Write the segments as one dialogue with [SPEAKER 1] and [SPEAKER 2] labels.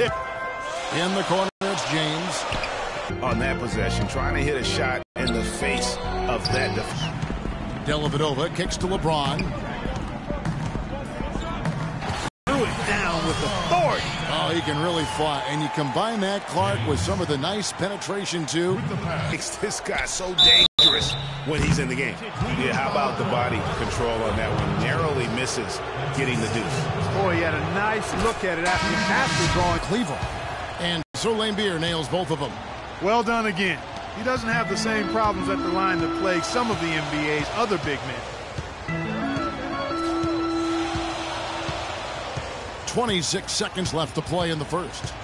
[SPEAKER 1] there. In the corner, it's James.
[SPEAKER 2] On that possession, trying to hit a shot in the face of that defense.
[SPEAKER 1] Dellavedova kicks to LeBron.
[SPEAKER 3] Threw it down with authority.
[SPEAKER 1] Oh, he can really fly. And you combine that, Clark, with some of the nice penetration, too.
[SPEAKER 2] Makes this guy so dangerous when he's in the game. Yeah, how about the body control on that one? Narrowly misses getting the deuce.
[SPEAKER 3] Boy, he had a nice look at it after drawing.
[SPEAKER 1] Cleveland. And so Laimbeer nails both of them.
[SPEAKER 3] Well done again. He doesn't have the same problems at the line that plague some of the NBA's other big men.
[SPEAKER 1] 26 seconds left to play in the first.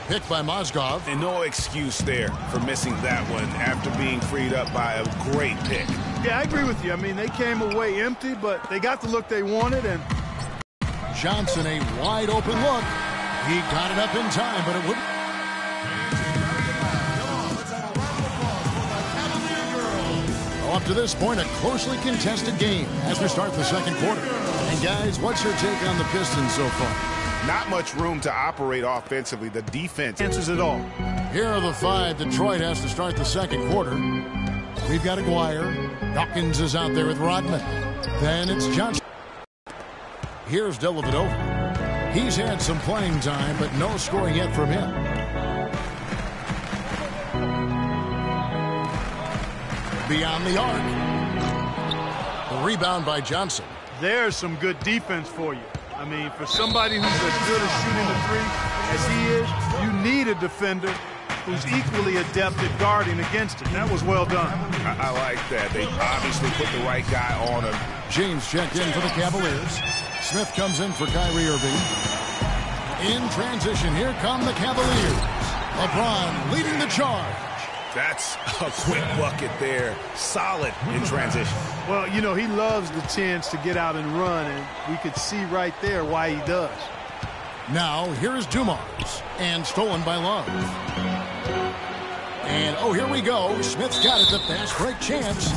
[SPEAKER 1] Picked by Mozgov.
[SPEAKER 2] And no excuse there for missing that one after being freed up by a great pick.
[SPEAKER 3] Yeah, I agree with you. I mean, they came away empty, but they got the look they wanted. And
[SPEAKER 1] Johnson, a wide open look. He got it up in time, but it wouldn't. Up to this point, a closely contested game as we start the second quarter. And guys, what's your take on the Pistons so far?
[SPEAKER 2] Not much room to operate offensively. The defense
[SPEAKER 3] answers it all.
[SPEAKER 1] Here are the five Detroit has to start the second quarter. We've got Aguirre. Dawkins is out there with Rodman. Then it's Johnson. Here's Dellavedova. He's had some playing time, but no scoring yet from him. Beyond the arc. The rebound by Johnson.
[SPEAKER 3] There's some good defense for you. I mean, for somebody who's as good at shooting the three as he is, you need a defender who's equally adept at guarding against it. That was well done.
[SPEAKER 2] I like that. They obviously put the right guy on him.
[SPEAKER 1] James checked in for the Cavaliers. Smith comes in for Kyrie Irving. In transition, here come the Cavaliers. LeBron leading the charge.
[SPEAKER 2] That's a quick bucket there. Solid in transition.
[SPEAKER 3] Well, you know, he loves the chance to get out and run, and we could see right there why he does.
[SPEAKER 1] Now, here is Dumars, and stolen by Love. And, oh, here we go. Smith's got it, the fast break chance.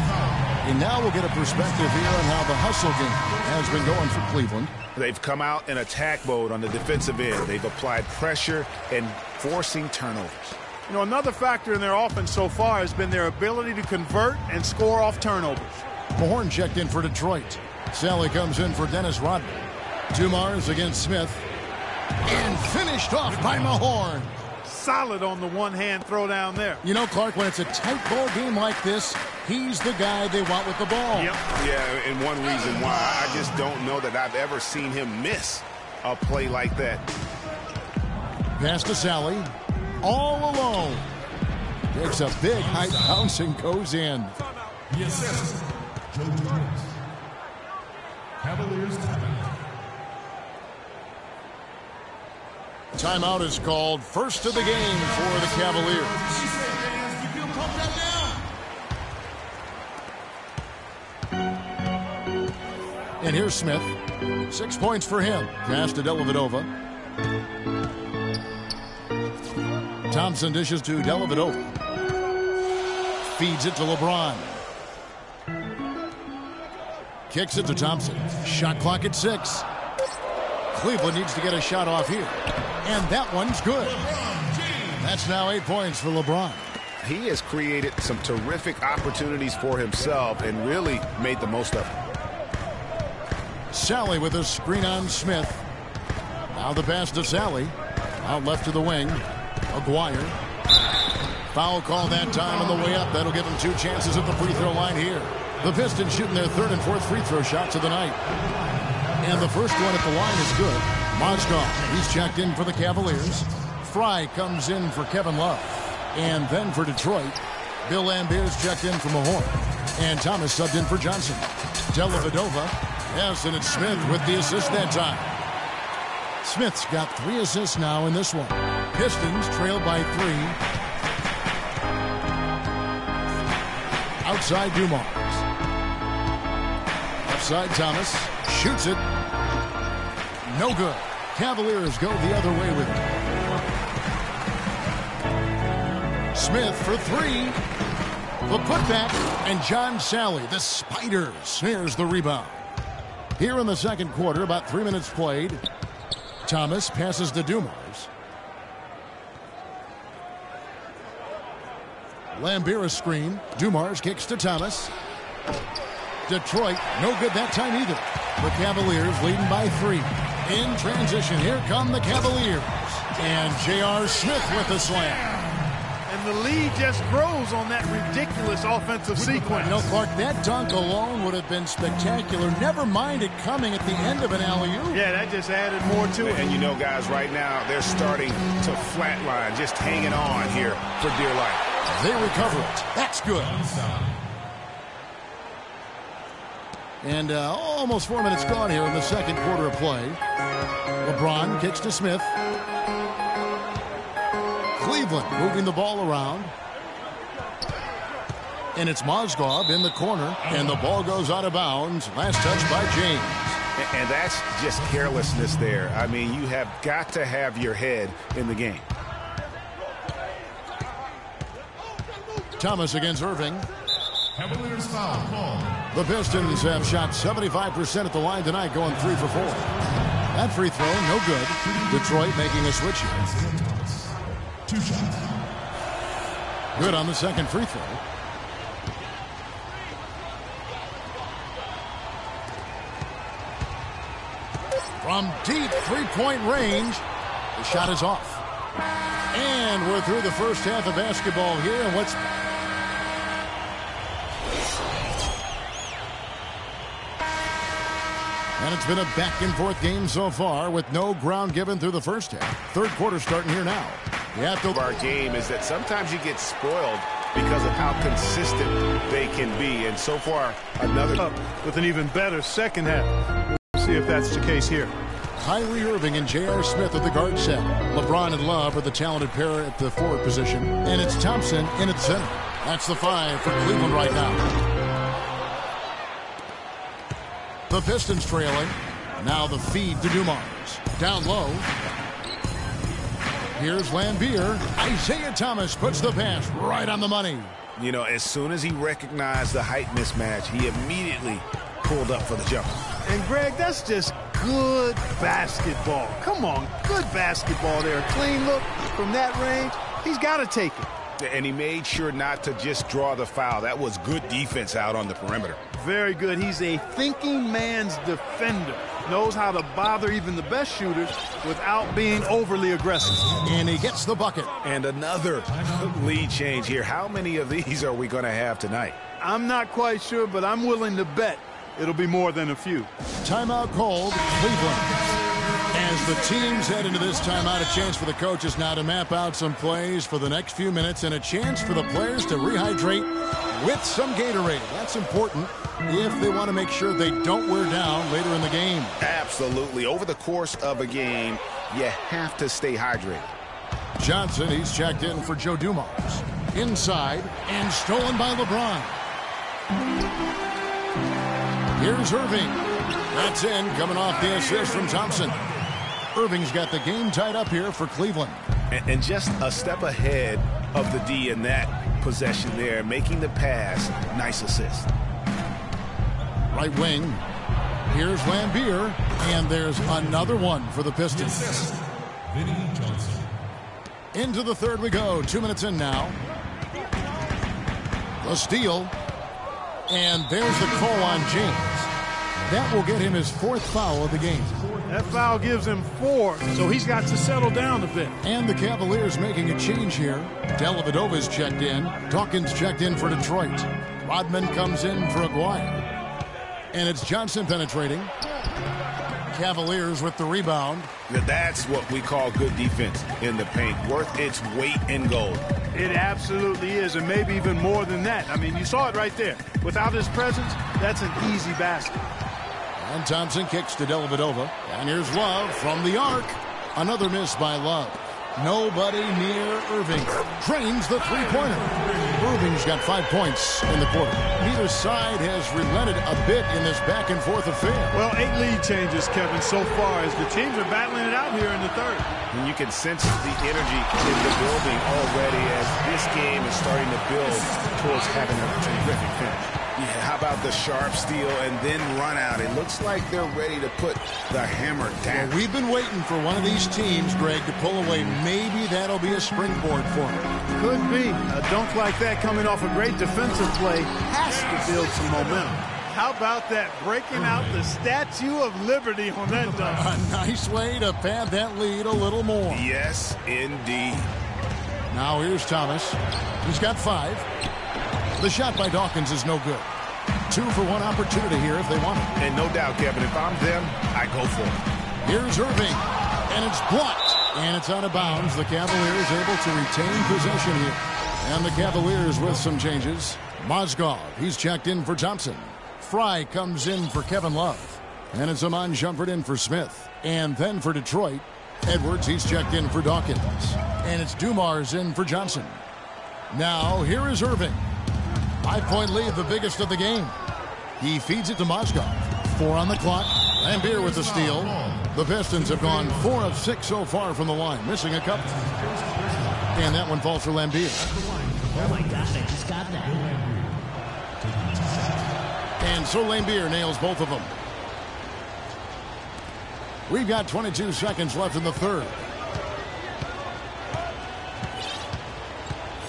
[SPEAKER 1] And now we'll get a perspective here on how the hustle game has been going for Cleveland.
[SPEAKER 2] They've come out in attack mode on the defensive end. They've applied pressure and forcing turnovers.
[SPEAKER 3] You know, another factor in their offense so far has been their ability to convert and score off turnovers.
[SPEAKER 1] Mahorn checked in for Detroit. Sally comes in for Dennis Rodman. Dumars against Smith. And finished off by Mahorn.
[SPEAKER 3] Solid on the one-hand throw down there.
[SPEAKER 1] You know, Clark, when it's a tight ball game like this, he's the guy they want with the ball.
[SPEAKER 2] Yep. Yeah, and one reason why I just don't know that I've ever seen him miss a play like that.
[SPEAKER 1] Pass to Sally. All alone. Takes a big height bounce and goes in.
[SPEAKER 4] The assist, Joe Dumars. Cavaliers timeout.
[SPEAKER 1] Timeout is called. First of the game for the Cavaliers. And here's Smith. 6 points for him. Pass to Dellavedova. Thompson dishes to Dellavedova. Feeds it to LeBron. Kicks it to Thompson. Shot clock at 6. Cleveland needs to get a shot off here. And that one's good. That's now 8 points for LeBron.
[SPEAKER 2] He has created some terrific opportunities for himself and really made the most of it.
[SPEAKER 1] Sally with a screen on Smith. Now the pass to Sally. Out left to the wing. Aguirre. Foul call that time on the way up. That'll give him 2 chances at the free throw line here. The Pistons shooting their 3rd and 4th free throw shots of the night. And the first one at the line is good. Mozgov, he's checked in for the Cavaliers. Fry comes in for Kevin Love. And then for Detroit, Bill Laimbeer's checked in for Mahorn. And Thomas subbed in for Johnson. Dellavedova. Yes, and it's Smith with the assist that time. Smith's got 3 assists now in this one. Pistons trailed by 3. Outside Dumars. Left side Thomas. Shoots it. No good. Cavaliers go the other way with it. Smith for 3. The putback. And John Sally, the spider, snares the rebound. Here in the second quarter, about 3 minutes played. Thomas passes to Dumars. Lambier screen. Dumars kicks to Thomas. Detroit, no good that time either. The Cavaliers leading by 3. In transition, here come the Cavaliers. And J.R. Smith with the slam.
[SPEAKER 3] And the lead just grows on that ridiculous offensive sequence.
[SPEAKER 1] You know, Clark, that dunk alone would have been spectacular. Never mind it coming at the end of an alley-oop.
[SPEAKER 3] Yeah, that just added more to it.
[SPEAKER 2] And you know, guys, right now, they're starting to flatline, just hanging on here for dear life.
[SPEAKER 1] They recover it. That's good. And almost 4 minutes gone here in the second quarter of play. LeBron kicks to Smith. Cleveland moving the ball around. And it's Mozgov in the corner. And the ball goes out of bounds. Last touch by James.
[SPEAKER 2] And that's just carelessness there. I mean, you have got to have your head in the game.
[SPEAKER 1] Thomas against Irving.
[SPEAKER 4] Cavaliers foul called.
[SPEAKER 1] The Pistons have shot 75% at the line tonight, going 3 for 4. That free throw, no good. Detroit making a switch here.
[SPEAKER 4] Isaiah Thomas. 2 shots.
[SPEAKER 1] Good on the second free throw. From deep three-point range, the shot is off. And we're through the first half of basketball here. And what's And it's been a back-and-forth game so far with no ground given through the first half. Third quarter starting here now.
[SPEAKER 2] Our game is that sometimes you get spoiled because of how consistent they can be. And so far, another
[SPEAKER 3] up with an even better second half. We'll see if that's the case here.
[SPEAKER 1] Kyrie Irving and J.R. Smith at the guard set. LeBron and Love are the talented pair at the forward position. And it's Thompson in at center. That's the 5 for Cleveland right now. The Pistons trailing. Now the feed to Dumars. Down low. Here's Lambier. Isaiah Thomas puts the pass right on the money.
[SPEAKER 2] You know, as soon as he recognized the height mismatch, he immediately pulled up for the jumper.
[SPEAKER 3] And, Greg, that's just good basketball. Come on, good basketball there. Clean look from that range. He's got to take it.
[SPEAKER 2] And he made sure not to just draw the foul. That was good defense out on the perimeter.
[SPEAKER 3] Very good. He's a thinking man's defender. Knows how to bother even the best shooters without being overly aggressive.
[SPEAKER 1] And he gets the bucket.
[SPEAKER 2] And another lead change here. How many of these are we going to have tonight?
[SPEAKER 3] I'm not quite sure, but I'm willing to bet it'll be more than a few.
[SPEAKER 1] Timeout called, Cleveland. As the teams head into this timeout, a chance for the coaches now to map out some plays for the next few minutes and a chance for the players to rehydrate with some Gatorade. That's important if they want to make sure they don't wear down later in the game.
[SPEAKER 2] Absolutely. Over the course of a game, you have to stay hydrated.
[SPEAKER 1] Johnson, he's checked in for Joe Dumars. Inside and stolen by LeBron. Here's Irving. That's in, coming off the assist from Thompson. Irving's got the game tied up here for Cleveland.
[SPEAKER 2] And just a step ahead of the D in that possession there, making the pass. Nice assist.
[SPEAKER 1] Right wing. Here's Lambier. And there's another one for the Pistons.
[SPEAKER 4] Vinny Johnson.
[SPEAKER 1] Into the third we go. 2 minutes in now. The steal. And there's the call on James. That will get him his 4th foul of the game.
[SPEAKER 3] That foul gives him 4, so he's got to settle down a bit.
[SPEAKER 1] And the Cavaliers making a change here. Dellavedova's checked in. Dawkins checked in for Detroit. Rodman comes in for Aguirre. And it's Johnson penetrating. Cavaliers with the rebound.
[SPEAKER 2] That's what we call good defense in the paint. Worth its weight in gold.
[SPEAKER 3] It absolutely is, and maybe even more than that. I mean, you saw it right there. Without his presence, that's an easy basket.
[SPEAKER 1] And Thompson kicks to Dellavedova. And here's Love from the arc. Another miss by Love. Nobody near Irving. Drains the three-pointer. Irving's got 5 points in the quarter. Neither side has relented a bit in this back-and-forth affair.
[SPEAKER 3] Well, 8 lead changes, Kevin, so far as the teams are battling it out here in the third.
[SPEAKER 2] And you can sense the energy in the building already as this game is starting to build towards having a terrific finish. Yeah, how about the sharp steal and then run out? It looks like they're ready to put the hammer down.
[SPEAKER 1] Well, we've been waiting for one of these teams, Greg, to pull away. Maybe that'll be a springboard for them.
[SPEAKER 3] Could be. A dunk like that coming off a great defensive play has to build some momentum. How about that breaking out the Statue of Liberty on that dunk?
[SPEAKER 1] A nice way to pad that lead a little more.
[SPEAKER 2] Yes, indeed.
[SPEAKER 1] Now here's Thomas. He's got 5. The shot by Dawkins is no good. 2 for 1 opportunity here if they want it.
[SPEAKER 2] And no doubt, Kevin, if I'm them, I go for it.
[SPEAKER 1] Here's Irving, and it's blocked, and it's out of bounds. The Cavaliers able to retain possession here. And the Cavaliers with some changes. Mozgov, he's checked in for Thompson. Fry comes in for Kevin Love. And it's Iman Shumpert in for Smith. And then for Detroit, Edwards, he's checked in for Dawkins. And it's Dumars in for Johnson. Now, here is Irving. 5-point lead, the biggest of the game. He feeds it to Mozgov. 4 on the clock. Lambier with the steal. The Pistons have gone 4 of 6 so far from the line, missing a couple. And that one falls for Lambier.
[SPEAKER 5] Oh my gosh, I just got that.
[SPEAKER 1] And so Lambier nails both of them. We've got 22 seconds left in the third.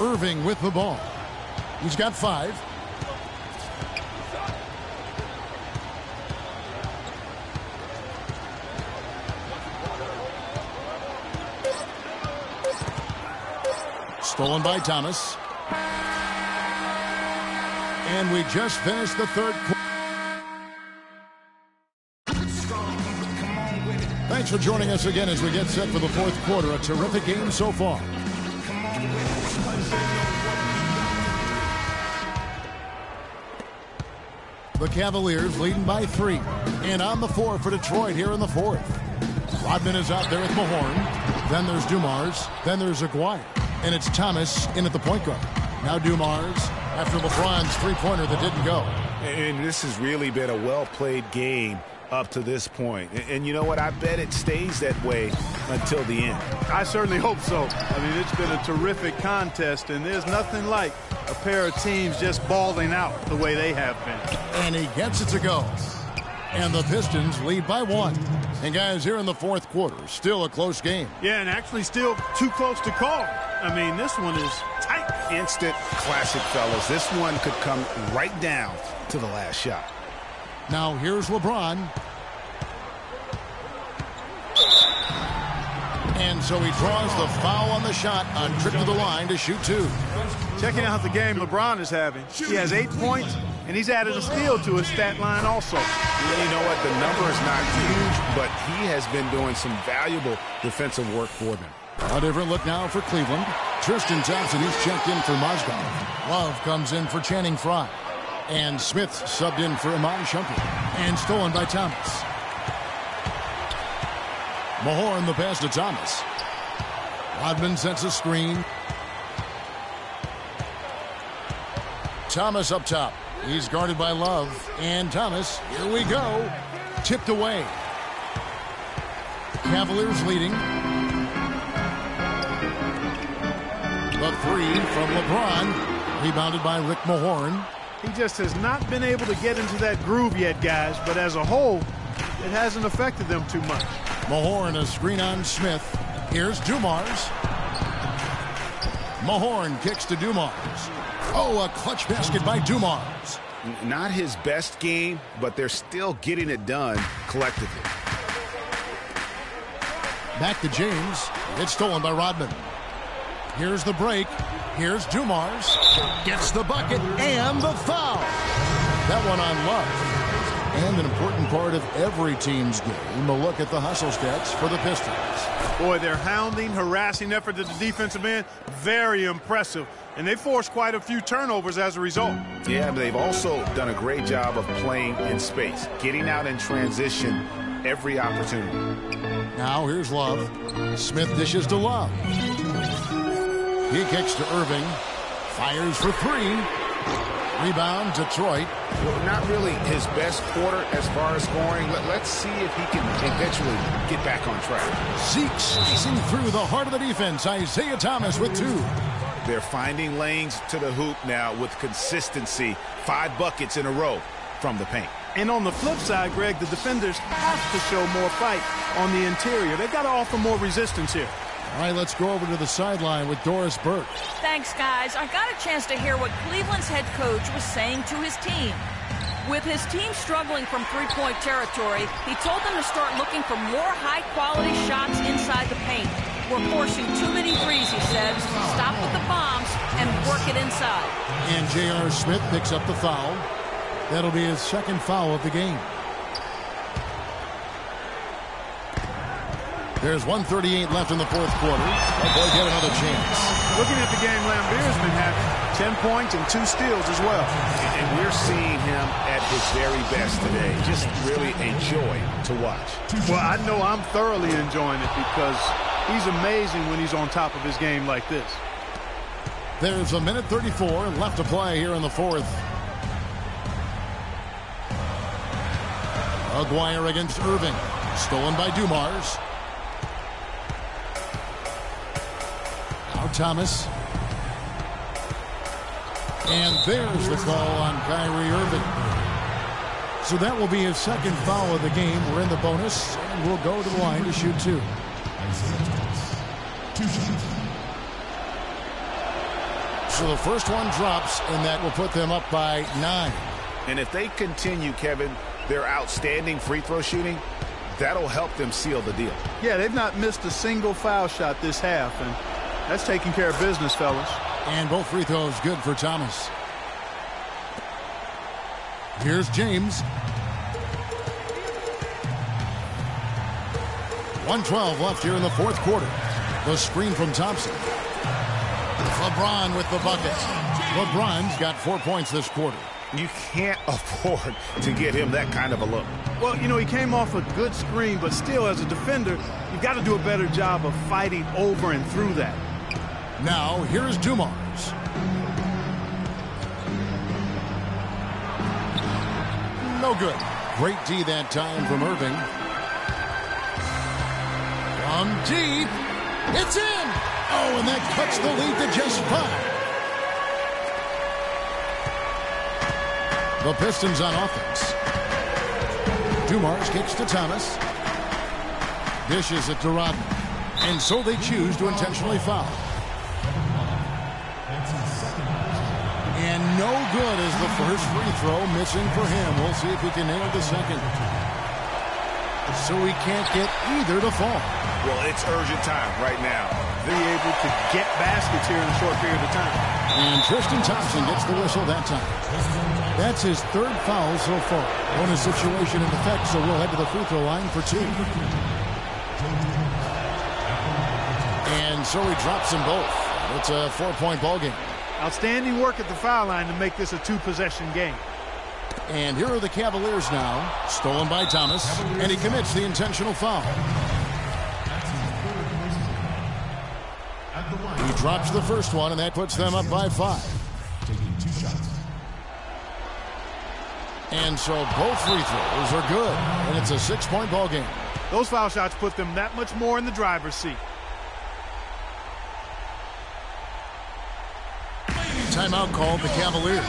[SPEAKER 1] Irving with the ball. He's got 5. Stolen by Thomas. And we just finished the third quarter. Thanks for joining us again as we get set for the fourth quarter. A terrific game so far. The Cavaliers leading by 3. And on the 4 for Detroit here in the fourth. Rodman is out there with Mahorn. Then there's Dumars. Then there's Aguirre. And it's Thomas in at the point guard. Now Dumars after LeBron's three-pointer that didn't go.
[SPEAKER 2] And this has really been a well-played game up to this point. And you know what? I bet it stays that way until the end.
[SPEAKER 3] I certainly hope so. I mean, it's been a terrific contest, and there's nothing like a pair of teams just balling out the way they have been.
[SPEAKER 1] And he gets it to go. And the Pistons lead by 1. And guys, here in the fourth quarter, still a close game.
[SPEAKER 3] Yeah, and actually still too close to call. I mean, this one is tight.
[SPEAKER 2] Instant classic, fellas. This one could come right down to the last shot.
[SPEAKER 1] Now here's LeBron. And so he draws the foul on the shot on trip to the line to shoot 2.
[SPEAKER 3] Checking out the game LeBron is having. He has 8 points, and he's added a steal to his stat line also.
[SPEAKER 2] You know what? The number is not huge, but he has been doing some valuable defensive work for them.
[SPEAKER 1] A different look now for Cleveland. Tristan Thompson, he's checked in for Mozgov. Love comes in for Channing Frye. And Smith subbed in for Iman Shumpert. And stolen by Thomas. Mahorn the pass to Thomas. Rodman sets a screen. Thomas up top. He's guarded by Love. And Thomas, here we go. Tipped away. Cavaliers leading. The 3 from LeBron. Rebounded by Rick Mahorn.
[SPEAKER 3] He just has not been able to get into that groove yet, guys. But as a whole, it hasn't affected them too much.
[SPEAKER 1] Mahorn a screen on Smith. Here's Dumars. Mahorn kicks to Dumars. Oh, a clutch basket by Dumars.
[SPEAKER 2] Not his best game, but they're still getting it done collectively.
[SPEAKER 1] Back to James. It's stolen by Rodman. Here's the break. Here's Dumars. Gets the bucket and the foul. That one on Love. And an important part of every team's game, a look at the hustle stats for the Pistons.
[SPEAKER 3] Boy, their hounding, harassing effort at the defensive end, very impressive. And they forced quite a few turnovers as a result.
[SPEAKER 2] Yeah, they've also done a great job of playing in space, getting out in transition every opportunity.
[SPEAKER 1] Now here's Love. Smith dishes to Love. He kicks to Irving. Fires for 3. Rebound, Detroit.
[SPEAKER 2] Well, not really his best quarter as far as scoring. Let's see if he can eventually get back on track.
[SPEAKER 1] Zeke slicing through the heart of the defense. Isaiah Thomas with 2.
[SPEAKER 2] They're finding lanes to the hoop now with consistency. 5 buckets in a row from the paint.
[SPEAKER 3] And on the flip side, Greg, the defenders have to show more fight on the interior. They've got to offer more resistance here.
[SPEAKER 1] All right, let's go over to the sideline with Doris Burke.
[SPEAKER 6] Thanks, guys. I got a chance to hear what Cleveland's head coach was saying to his team. With his team struggling from three-point territory, he told them to start looking for more high-quality shots inside the paint. We're forcing too many threes, he said. Stop with the bombs and work it inside.
[SPEAKER 1] And J.R. Smith picks up the foul. That'll be his second foul of the game. There's 1:38 left in the fourth quarter. They'll get another chance.
[SPEAKER 3] Looking at the game Lambier's been having, 10 points and 2 steals as well.
[SPEAKER 2] And we're seeing him at his very best today. Just really a joy to watch.
[SPEAKER 3] Well, I know I'm thoroughly enjoying it because he's amazing when he's on top of his game like this.
[SPEAKER 1] There's 1:34 left to play here in the fourth. Aguirre against Irving. Stolen by Dumars. Now Thomas. And there's the call on Kyrie Irving. So that will be his second foul of the game. We're in the bonus, and we'll go to the line to shoot 2.
[SPEAKER 4] 2 shots.
[SPEAKER 1] So the first one drops, and that will put them up by 9.
[SPEAKER 2] And if they continue, Kevin, their outstanding free throw shooting, that'll help them seal the deal.
[SPEAKER 3] Yeah, they've not missed a single foul shot this half, and that's taking care of business, fellas.
[SPEAKER 1] And both free throws good for Thomas. Here's James. 1:12 left here in the fourth quarter. The screen from Thompson. LeBron with the bucket. LeBron's got 4 points this quarter.
[SPEAKER 2] You can't afford to get him that kind of a look.
[SPEAKER 3] Well, you know, he came off a good screen, but still, as a defender, you've got to do a better job of fighting over and through that.
[SPEAKER 1] Now, here's Dumars. No good. Great D that time from Irving. From deep. It's in. Oh, and that cuts the lead to just 5. The Pistons on offense. Dumars kicks to Thomas. Dishes it to Rodman. And so they choose to intentionally foul. And no good is the first free throw, missing for him. We'll see if he can nail the second. So he can't get either to fall.
[SPEAKER 2] Well, it's urgent time right now.
[SPEAKER 3] Be able to get baskets here in a short period of time.
[SPEAKER 1] And Tristan Thompson gets the whistle that time. That's his third foul so far. Bonus situation in effect, so we'll head to the free throw line for 2. And so he drops them both. It's a 4-point ball game.
[SPEAKER 3] Outstanding work at the foul line to make this a 2-possession game.
[SPEAKER 1] And here are the Cavaliers now. Stolen by Thomas, and he commits the intentional foul. He drops the first one, and that puts them up by 5.
[SPEAKER 4] Taking 2 shots.
[SPEAKER 1] And so both free throws are good, and it's a 6-point ball game.
[SPEAKER 3] Those foul shots put them that much more in the driver's seat.
[SPEAKER 1] Timeout called the Cavaliers.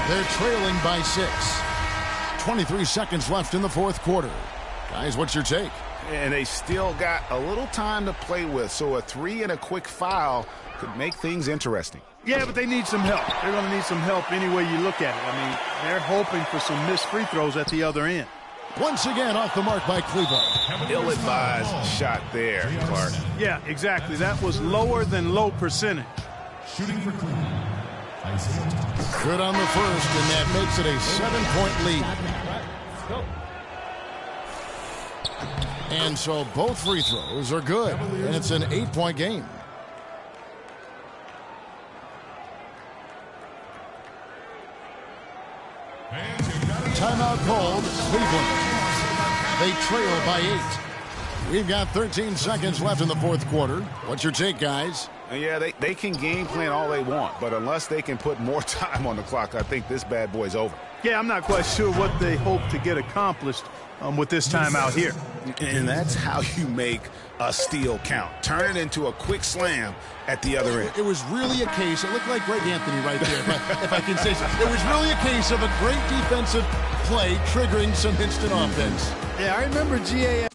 [SPEAKER 1] They're trailing by 6. 23 seconds left in the fourth quarter. Guys, what's your take?
[SPEAKER 2] And they still got a little time to play with, so a 3 and a quick foul could make things interesting.
[SPEAKER 3] Yeah, but they need some help. They're going to need some help any way you look at it. I mean, they're hoping for some missed free throws at the other end.
[SPEAKER 1] Once again, off the mark by Cleveland.
[SPEAKER 2] Ill-advised shot there, Clark.
[SPEAKER 3] Yeah, exactly. That was lower than low percentage.
[SPEAKER 4] Shooting for Cleveland. Isaiah Thomas.
[SPEAKER 1] Good on the first, and that makes it a 7-point lead. And so both free throws are good, and it's an 8-point game. Timeout called, Cleveland. They trail by 8. We've got 13 seconds left in the fourth quarter. What's your take, guys?
[SPEAKER 2] Yeah, they can game plan all they want, but unless they can put more time on the clock, I think this bad boy's over.
[SPEAKER 3] Yeah, I'm not quite sure what they hope to get accomplished with this timeout here.
[SPEAKER 2] And that's how you make a steal count. Turn it into a quick slam at the other end.
[SPEAKER 1] It was really a case, it looked like Greg Anthony right there, if I can say so. It was really a case of a great defensive play triggering some instant offense.
[SPEAKER 3] Yeah, I remember G.A.